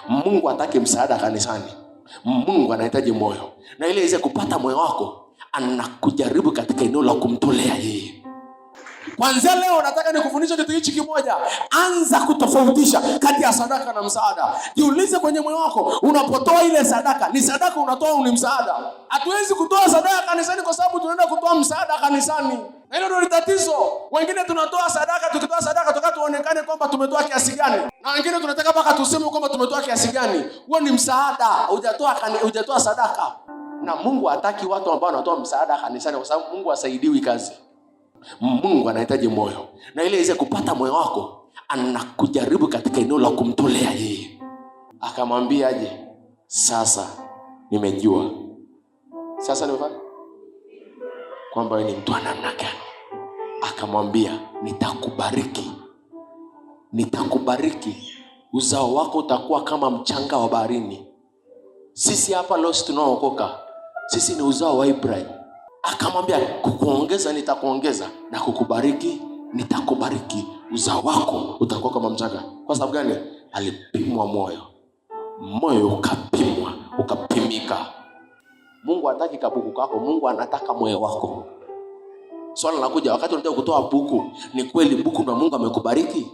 Mungu hataki msaada kanisani. Mungu anahitaji moyo. Na ile iweze kupata moyo wako, anakujaribu katika eneo la kumtolea yeye. Kwanza leo nataka nikufundishe kitu hichi kimoja. Anza kutofautisha kati ya sadaka na msaada. Jiulize kwenye moyo wako, unapotoa ile sadaka, ni sadaka unatoa au ni msaada? Hatuwezi kutoa sadaka kanisani kwa sababu tunaenda kutoa msaada kanisani. Na hilo ndio tatizo. Wengine tunatoa sadaka, tukitoa sadaka tukataka tuonekane kwamba tumetoa kiasi gani. Na wengine tunataka mpaka tuseme kwamba tumetoa kiasi gani. Huo ni msaada, hujatoa sadaka. Na Mungu hataki watu ambao wanatoa msaada kanisani kwa sababu Mungu hasaidiwi kazi. Mungu anahitaji moyo. Na ile iweze kupata moyo wako, anakujaribu katika eneo la kumtolea yeye. Akamwambia aje, sasa nimejua. Sasa nimefanya kwamba wewe ni mtu wa namna gani. Akamwambia, nitakubariki. Nitakubariki. Uzao wako utakuwa kama mchanga wa baharini. Sisi hapa leo tunaookoka, sisi ni uzao wa Ibrahim. Akamwambia, kukuongeza nitakuongeza, na kukubariki nitakubariki. Uzao wako utakuwa kama mchanga. Kwa sababu gani? Alipimwa moyo. Moyo ukapimwa, ukapimika. Mungu hataki kabuku kako, Mungu anataka moyo wako. Swala linakuja, wakati unataka kutoa buku, ni kweli buku na Mungu amekubariki?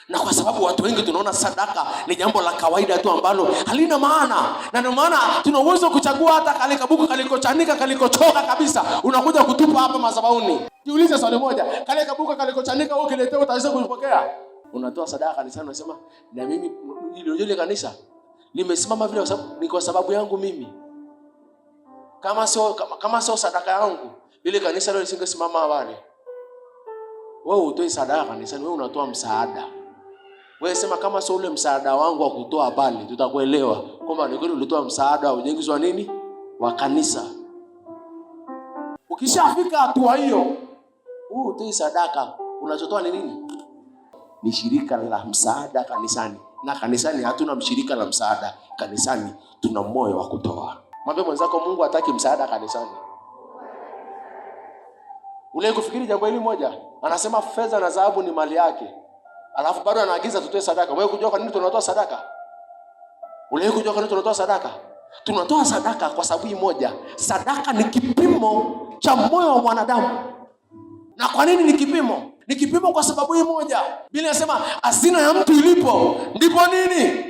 Na kwa sababu watu wengi tunaona sadaka ni jambo la kawaida tu ambalo halina maana. Na ndio maana tuna uwezo kuchagua hata kale kabuku kalikochanika, kalikochoka kabisa, unakuja kutupa hapa madhabahuni. Jiulize swali moja, kale kabuku kalikochanika wewe ukiletewa utaweza kulipokea? Unatoa sadaka kanisani unasema, na mimi ile kanisa limesimama vile ni kwa sababu yangu mimi. Kama sio sadaka yangu, ile kanisa leo lisingesimama awali. Wewe utoi sadaka kanisani, wewe unatoa msaada. Wewe sema, kama sio ule msaada wangu wa kutoa pale, tutakuelewa kwamba ni kweli ulitoa msaada wa ujenzi wa nini? Wa kanisa. Ukishafika hatua hiyo, wewe utoi sadaka, unachotoa ni nini? Ni shirika la msaada kanisani. Na kanisani hatuna mshirika la msaada. Kanisani tuna moyo wa kutoa. Mwambie mwenzako, Mungu hataki msaada kanisani. Ule kufikiri jambo hili moja, anasema fedha na dhahabu ni mali yake. Alafu bado anaagiza tutoe sadaka. Wewe kujua kwa nini tunatoa sadaka? Ule kujua kwa nini tunatoa sadaka? Tunatoa sadaka kwa sababu moja. Sadaka ni kipimo cha moyo wa mwanadamu. Na kwa nini ni kipimo? Ni kipimo kwa sababu moja. Biblia inasema hazina ya mtu ilipo, ndipo nini?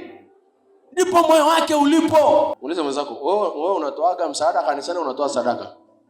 Ndipo moyo wake ulipo. Uliza mwenzako, wewe unatoaga msaada kanisani, unatoa sadaka?